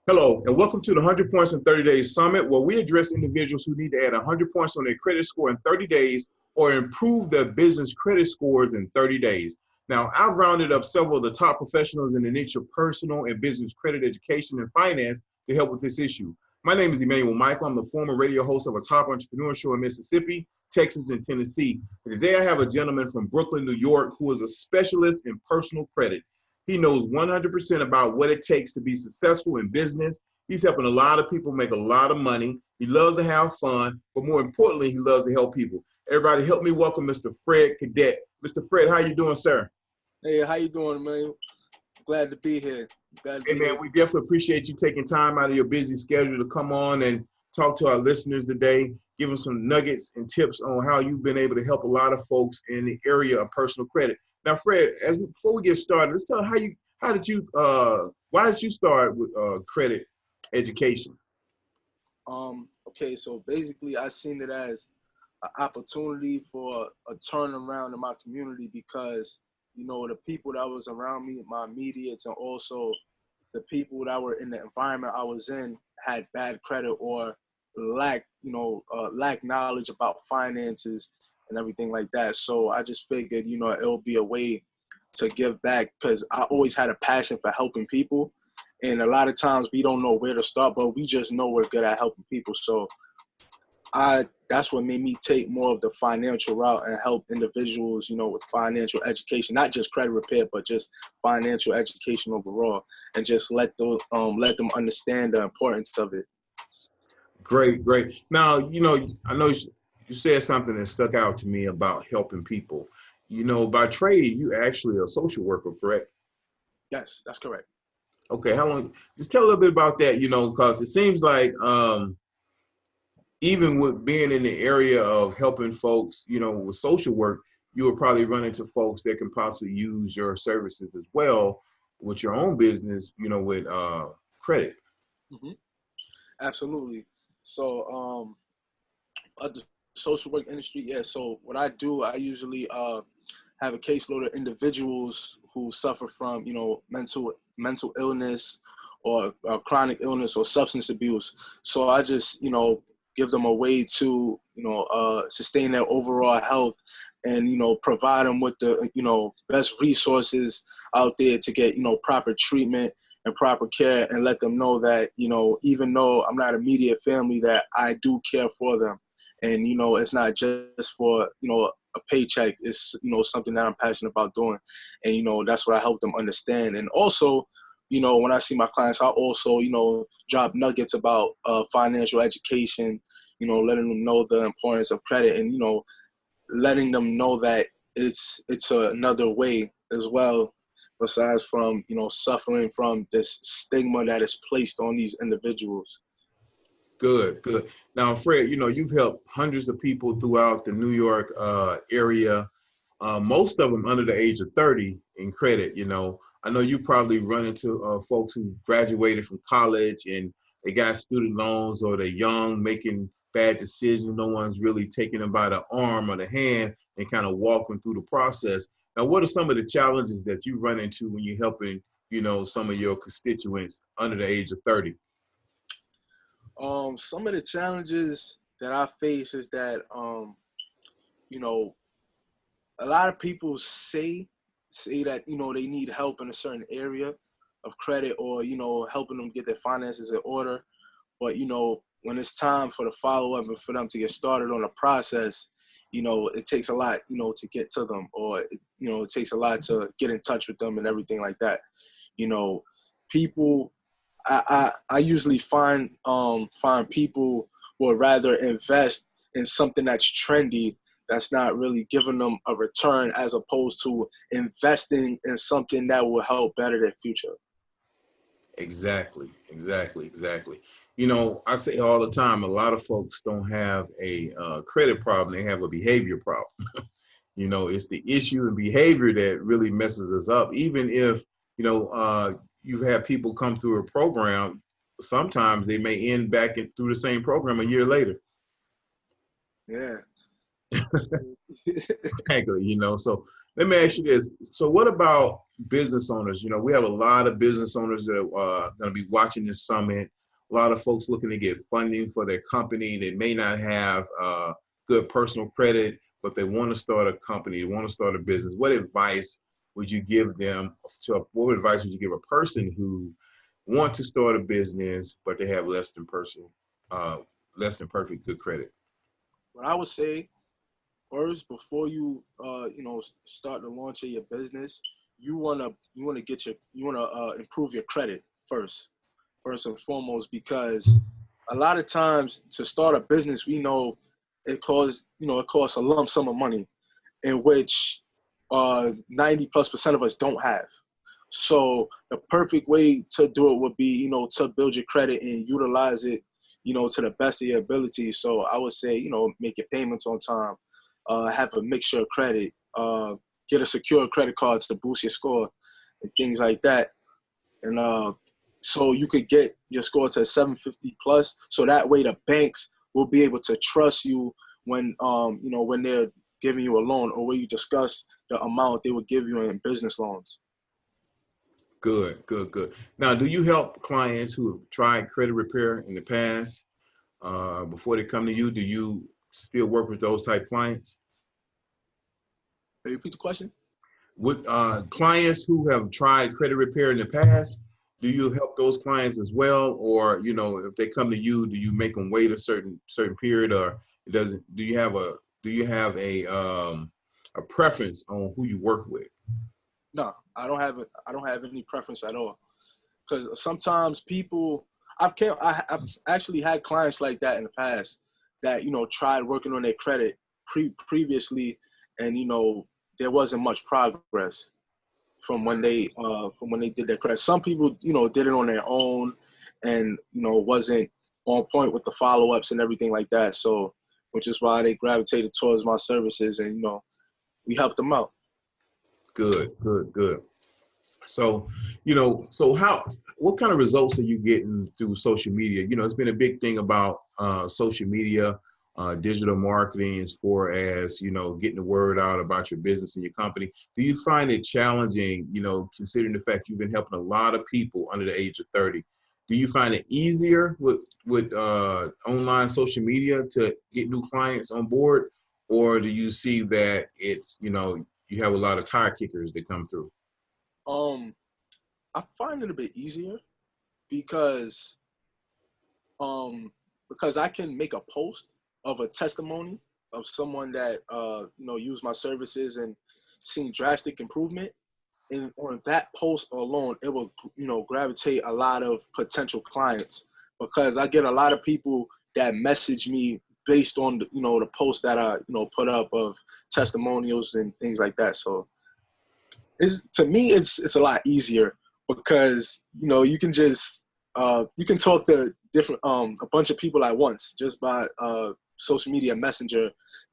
Hello, and welcome to the 100 Points in 30 Days Summit, where we address individuals who need to add 100 points on their credit score in 30 days or improve their business credit scores in 30 days. Now, I've rounded up several of the top professionals in the niche of personal and business credit education and finance to help with this issue. My name is Emmanuel Michael. I'm the former radio host of a top entrepreneur show in Mississippi, Texas, and Tennessee. And today I have a gentleman from Brooklyn, New York, who is a specialist in personal credit. He knows 100% about what it takes to be successful in business. He's helping a lot of people make a lot of money. He loves to have fun, but more importantly, he loves to help people. Everybody help me welcome Mr. Fred Cadet. Mr. Fred, how you doing, sir? Hey, how you doing, man? Glad to be here. Hey, man, we definitely appreciate you taking time out of your busy schedule to come on and talk to our listeners today, give them some nuggets and tips on how you've been able to help a lot of folks in the area of personal credit. Now, Fred, before we get started, let's tell why did you start with credit education? Okay, so basically I seen it as an opportunity for a turnaround in my community because, the people that was around me, my immediates, and also the people that were in the environment I was in had bad credit or lack knowledge about finances and everything like that. So I just figured, it'll be a way to give back because I always had a passion for helping people. And a lot of times we don't know where to start, but we just know we're good at helping people. So that's what made me take more of the financial route and help individuals, with financial education, not just credit repair, but just financial education overall, and just let them understand the importance of it. Great. Now, I know you said something that stuck out to me about helping people. By trade, you actually a social worker, correct? Yes, that's correct. Okay, how long? Just tell a little bit about that, because it seems like even with being in the area of helping folks, with social work, you will probably run into folks that can possibly use your services as well with your own business, with credit. Mm-hmm. Absolutely. So, the social work industry, yeah. So what I do, I usually have a caseload of individuals who suffer from, mental illness or chronic illness or substance abuse. So I just, give them a way to, sustain their overall health and, provide them with the, best resources out there to get, proper treatment and proper care, and let them know that, even though I'm not immediate family, that I do care for them. And, it's not just for, a paycheck. It's, something that I'm passionate about doing. And, that's what I help them understand. And also, when I see my clients, I also, drop nuggets about financial education, letting them know the importance of credit and, letting them know that it's another way as well, besides from, suffering from this stigma that is placed on these individuals. Good. Now, Fred, you've helped hundreds of people throughout the New York area, most of them under the age of 30 in credit. I know you probably run into folks who graduated from college and they got student loans, or they're young, making bad decisions. No one's really taking them by the arm or the hand and kind of walking through the process. Now, what are some of the challenges that you run into when you're helping, some of your constituents under the age of 30? Some of the challenges that I face is that, a lot of people say that, they need help in a certain area of credit or, helping them get their finances in order. But, when it's time for the follow-up and for them to get started on the process, it takes a lot, to get to them, or, it takes a lot to get in touch with them and everything like that. People, I usually find people who would rather invest in something that's trendy, that's not really giving them a return, as opposed to investing in something that will help better their future. Exactly. I say all the time, a lot of folks don't have a credit problem. They have a behavior problem. It's the issue and behavior that really messes us up. Even if, you've had people come through a program, sometimes they may end back through the same program a year later. Yeah. Exactly. So let me ask you this. So what about business owners, we have a lot of business owners that are going to be watching this summit. A lot of folks looking to get funding for their company. They may not have good personal credit, but they want to start a company, they want to start a business. What advice would you give them? What advice would you give a person who want to start a business, but they have less than perfect good credit? What I would say first, before you start the launch of your business, you wanna improve your credit first and foremost, because a lot of times to start a business, we know it costs a lump sum of money, in which 90+% of us don't have. So the perfect way to do it would be, to build your credit and utilize it, to the best of your ability. So I would say, make your payments on time, have a mixture of credit, get a secure credit card to boost your score and things like that. And so you could get your score to 750 plus. So that way the banks will be able to trust you when they're giving you a loan, or when you discuss the amount they would give you in business loans. Good. Now, do you help clients who have tried credit repair in the past before they come to you? Do you still work with those type clients? Can you repeat the question? With clients who have tried credit repair in the past, do you help those clients as well? Or, if they come to you, do you make them wait a certain period, or do you have a preference on who you work with? No, I don't have any preference at all. Because sometimes people, I've actually had clients like that in the past that, tried working on their credit previously, and, there wasn't much progress from when they did their credit. Some people, did it on their own and, wasn't on point with the follow-ups and everything like that. So, which is why they gravitated towards my services, and, we helped them out. Good. So, what kind of results are you getting through social media? It's been a big thing about social media, digital marketing, as far as, getting the word out about your business and your company. Do you find it challenging, considering the fact you've been helping a lot of people under the age of 30? Do you find it easier with online social media to get new clients on board? Or do you see that it's, you have a lot of tire kickers that come through? I find it a bit easier because I can make a post of a testimony of someone that used my services and seen drastic improvement, and on that post alone, it will gravitate a lot of potential clients, because I get a lot of people that message me based on the post that I put up of testimonials and things like that. So to me it's a lot easier, because you can just you can talk to different a bunch of people at once just by social media messenger,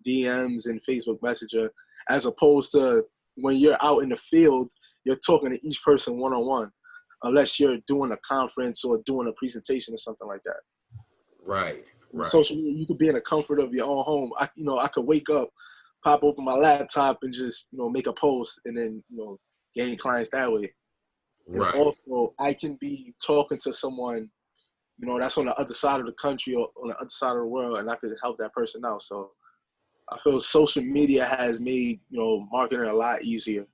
DMs and Facebook Messenger, as opposed to when you're out in the field, you're talking to each person one-on-one, unless you're doing a conference or doing a presentation or something like that. Right. Social media, you could be in the comfort of your own home. I could wake up, pop open my laptop, and just make a post, and then gain clients that way. Right. And also, I can be talking to someone that's on the other side of the country or on the other side of the world, and I could help that person out. So I feel social media has made marketing a lot easier.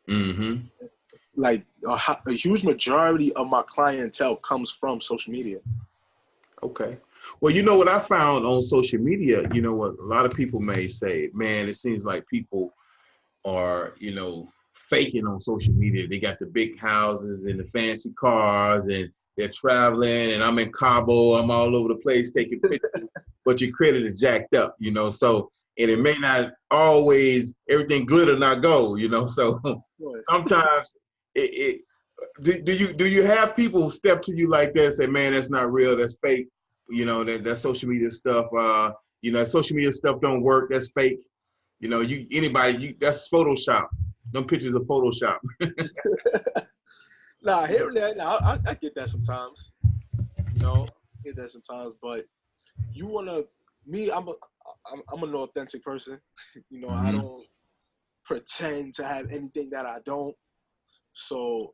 Mm-hmm. Like a huge majority of my clientele comes from social media. Okay. Well, what I found on social media, what a lot of people may say, man, it seems like people are, faking on social media. They got the big houses and the fancy cars, and they're traveling, and I'm in Cabo, I'm all over the place taking pictures, but your credit is jacked up, so, and it may not always, everything glitter, not gold, so sometimes do you have people step to you like that and say, man, that's not real, that's fake, that social media stuff, social media stuff don't work, that's fake, that's Photoshop. Them pictures of Photoshop. Nah, here and there. Nah, I get that sometimes. Get that sometimes. But I'm an authentic person. I don't pretend to have anything that I don't. So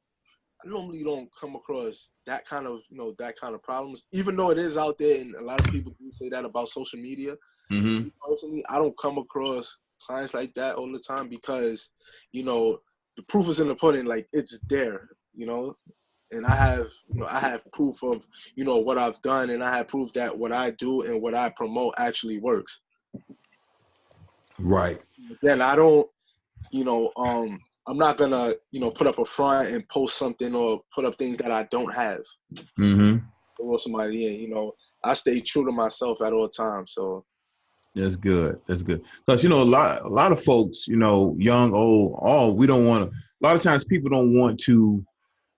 I normally don't come across that kind of, that kind of problems, even though it is out there, and a lot of people do say that about social media. Mm-hmm. Personally, I don't come across clients like that all the time because, the proof is in the pudding. Like, it's there, and I have proof of, what I've done, and I have proof that what I do and what I promote actually works. Right. Again, I don't, I'm not gonna, put up a front and post something or put up things that I don't have. Mm-hmm. Or somebody in, I stay true to myself at all times. So That's good. That's good. Because a lot of folks, young, old, all we don't want to. A lot of times, people don't want to.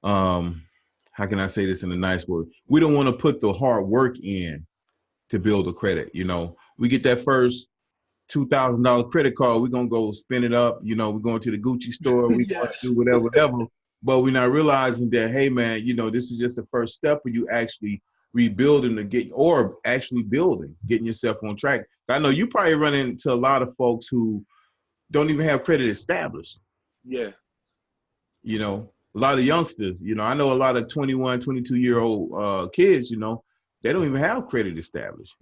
How can I say this in a nice word? We don't want to put the hard work in to build a credit. We get that first $2,000 credit card. We're gonna go spend it up. We're going to the Gucci store. We're going to yes, do whatever. But we're not realizing that, hey man, this is just the first step of you actually rebuilding or actually getting yourself on track. I know you probably run into a lot of folks who don't even have credit established. yeah. A lot of youngsters, I know a lot of 21, 22-year-old kids, they don't even have credit established.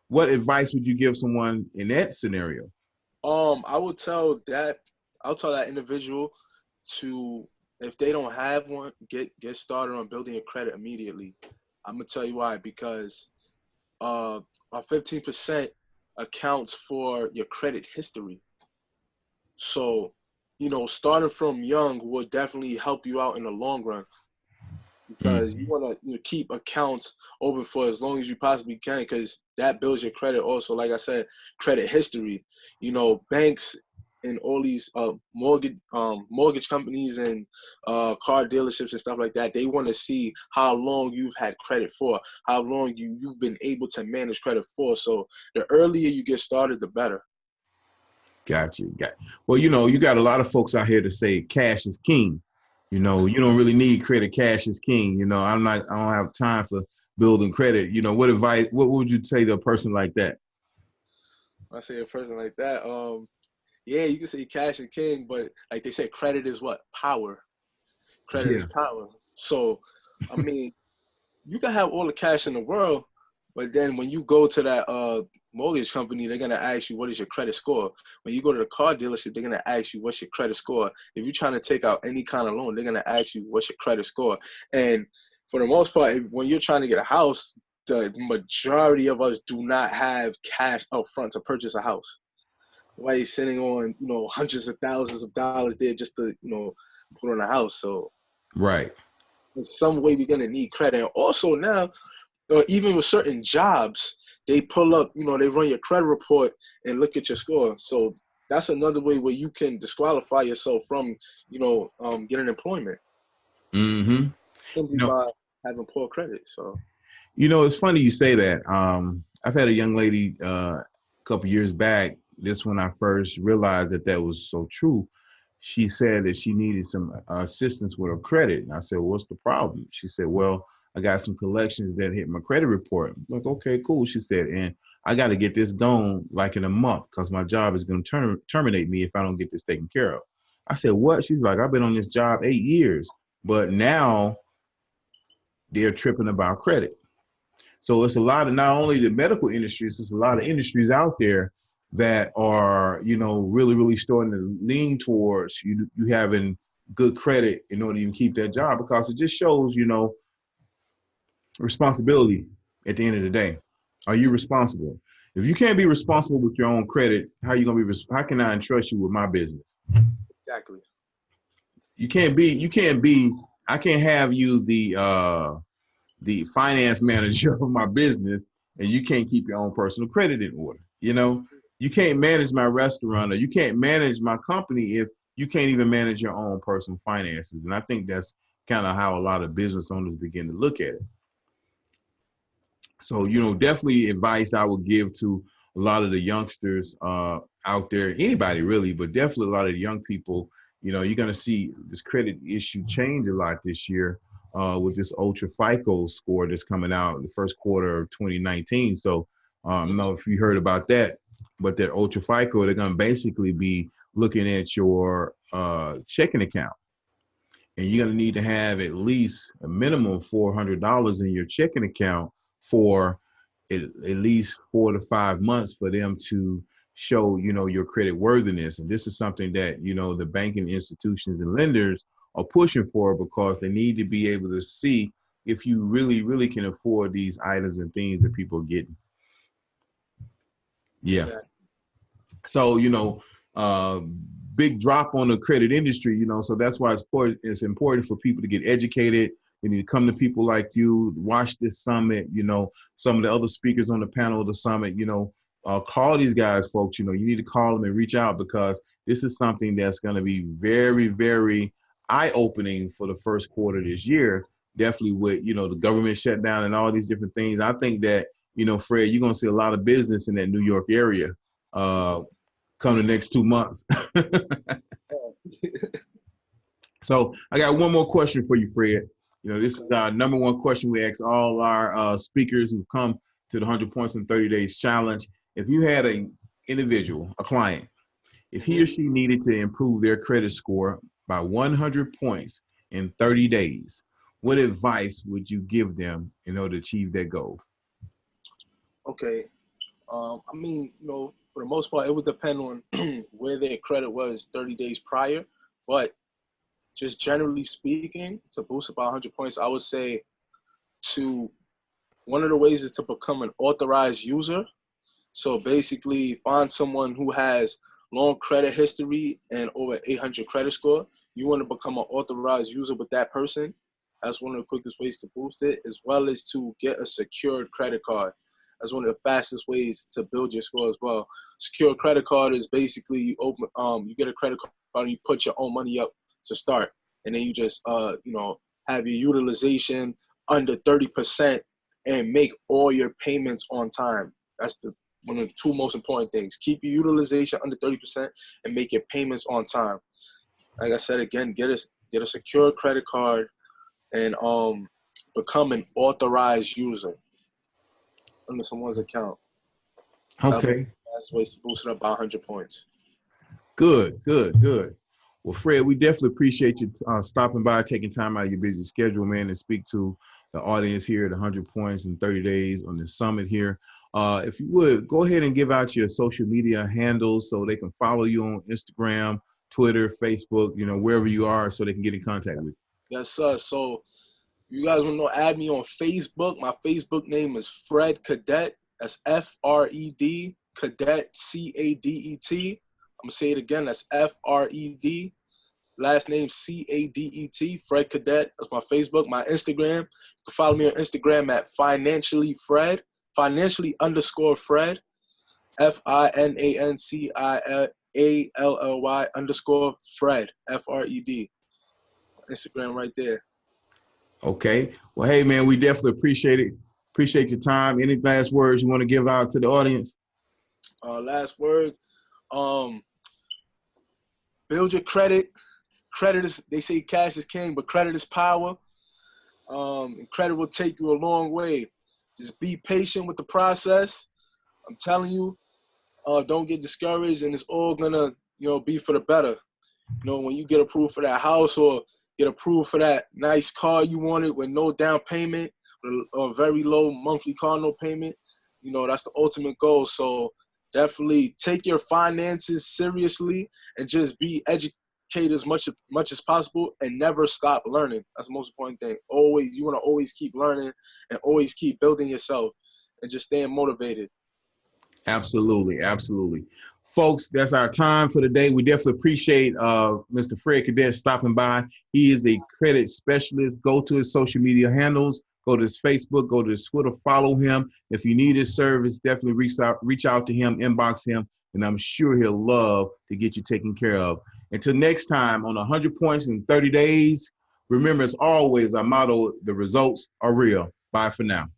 What advice would you give someone in that scenario? I'll tell that individual to, if they don't have one, get started on building your credit immediately. I'm gonna tell you why, because our 15% accounts for your credit history. So, starting from young will definitely help you out in the long run, because you want to keep accounts open for as long as you possibly can, because that builds your credit. Also, like I said, credit history. Banks and all these mortgage companies and car dealerships and stuff like that, they want to see how long you've had credit for, how long you've been able to manage credit for. So the earlier you get started, the better. Got you. Well, you got a lot of folks out here to say cash is king. You don't really need credit. Cash is king. I don't have time for building credit. What would you say to a person like that? I say a person like that, yeah, you can say cash is king, but like they said, credit is what? Power. Credit Yeah. is power. So, I mean, you can have all the cash in the world, but then when you go to that mortgage company, they're gonna ask you, what is your credit score? When you go to the car dealership, they're gonna ask you, what's your credit score? If you're trying to take out any kind of loan, they're gonna ask you, what's your credit score? And for the most part, when you're trying to get a house, the majority of us do not have cash up front to purchase a house. Why you sitting on, hundreds of thousands of dollars there just to, put on a house? So Right. in some way we're gonna need credit. And also now, even with certain jobs, they pull up, they run your credit report and look at your score. So that's another way where you can disqualify yourself from, getting employment. Mm-hmm. Simply by having poor credit. So It's funny you say that. I've had a young lady a couple years back. This when I first realized that was so true. She said that she needed some assistance with her credit. And I said, well, what's the problem? She said, well, I got some collections that hit my credit report. I'm like, okay, cool. She said, and I got to get this gone like in a month because my job is going to terminate me if I don't get this taken care of. I said, what? She's like, I've been on this job 8 years, but now they're tripping about credit. So it's a lot of not only the medical industries, it's a lot of industries out there that are, really, really starting to lean towards you having good credit in order to keep that job, because it just shows, responsibility at the end of the day. Are you responsible? If you can't be responsible with your own credit, how can I entrust you with my business? exactly. I can't have you the finance manager of my business and you can't keep your own personal credit in order. You can't manage my restaurant or you can't manage my company if you can't even manage your own personal finances. And I think that's kind of how a lot of business owners begin to look at it. So, definitely advice I would give to a lot of the youngsters out there, anybody really, but definitely a lot of the young people. You're going to see this credit issue change a lot this year with this ultra FICO score that's coming out in the first quarter of 2019. So I don't know if you heard about that, but that ultra FICO, they're going to basically be looking at your checking account. and you're going to need to have at least a minimum of $400 in your checking account for at least 4 to 5 months for them to show, your credit worthiness. And this is something that, the banking institutions and lenders are pushing for, because they need to be able to see if you really, really can afford these items and things that people are getting. Yeah. So, big drop on the credit industry, so that's why it's important for people to get educated. They need to come to people like you, watch this summit, some of the other speakers on the panel of the summit, call these guys, folks, you need to call them and reach out, because this is something that's going to be very, very eye-opening for the first quarter this year. Definitely with, the government shutdown and all these different things. I think that, Fred, you're going to see a lot of business in that New York area come the next 2 months. So I got one more question for you, Fred. This is our number one question we ask all our speakers who come to the 100 Points in 30 Days Challenge. If you had an individual, a client, if he or she needed to improve their credit score by 100 points in 30 days, what advice would you give them in order to achieve that goal? Okay. For the most part, it would depend on where their credit was 30 days prior. But just generally speaking, to boost about 100 points, I would say one of the ways is to become an authorized user. So basically find someone who has long credit history and over 800 credit score. You want to become an authorized user with that person. That's one of the quickest ways to boost it, as well as to get a secured credit card. That's one of the fastest ways to build your score as well. Secure credit card is basically you get a credit card and you put your own money up to start, and then you just have your utilization under 30% and make all your payments on time. That's one of the two most important things. Keep your utilization under 30% and make your payments on time. Like I said again, get a secure credit card and become an authorized user under someone's account. Okay. That's ways to boost it up by 100 points. Good. Well, Fred, we definitely appreciate you stopping by, taking time out of your busy schedule, man, and speak to the audience here at 100 Points in 30 Days on this summit here. If you would, go ahead and give out your social media handles so they can follow you on Instagram, Twitter, Facebook, wherever you are, so they can get in contact with you. Yes, sir. So you guys want to add me on Facebook. My Facebook name is Fred Cadet. That's Fred Cadet, Cadet. I'm going to say it again. That's Fred. Last name Cadet, Fred Cadet. That's my Facebook. My Instagram, you can follow me on Instagram at financially_Fred, Financially_Fred, FINANCIALLY_Fred. FRED. Instagram right there. Okay. Well, hey, man, we definitely appreciate it. Appreciate your time. Any last words you want to give out to the audience? Last words. Build your credit. Credit is, they say cash is king, but credit is power. And credit will take you a long way. Just be patient with the process. I'm telling you, don't get discouraged, and it's all gonna, be for the better. When you get approved for that house or get approved for that nice car you wanted with no down payment or very low monthly car no payment, that's the ultimate goal. So definitely take your finances seriously and just be educated as much as possible and never stop learning. That's the most important thing. You want to always keep learning and always keep building yourself and just staying motivated. Absolutely. Folks, that's our time for the day. We definitely appreciate Mr. Fred Cadet stopping by. He is a credit specialist. Go to his social media handles. Go to his Facebook. Go to his Twitter. Follow him. If you need his service, definitely reach out to him, inbox him, and I'm sure he'll love to get you taken care of. Until next time on 100 Points in 30 Days, remember, as always, our motto, the results are real. Bye for now.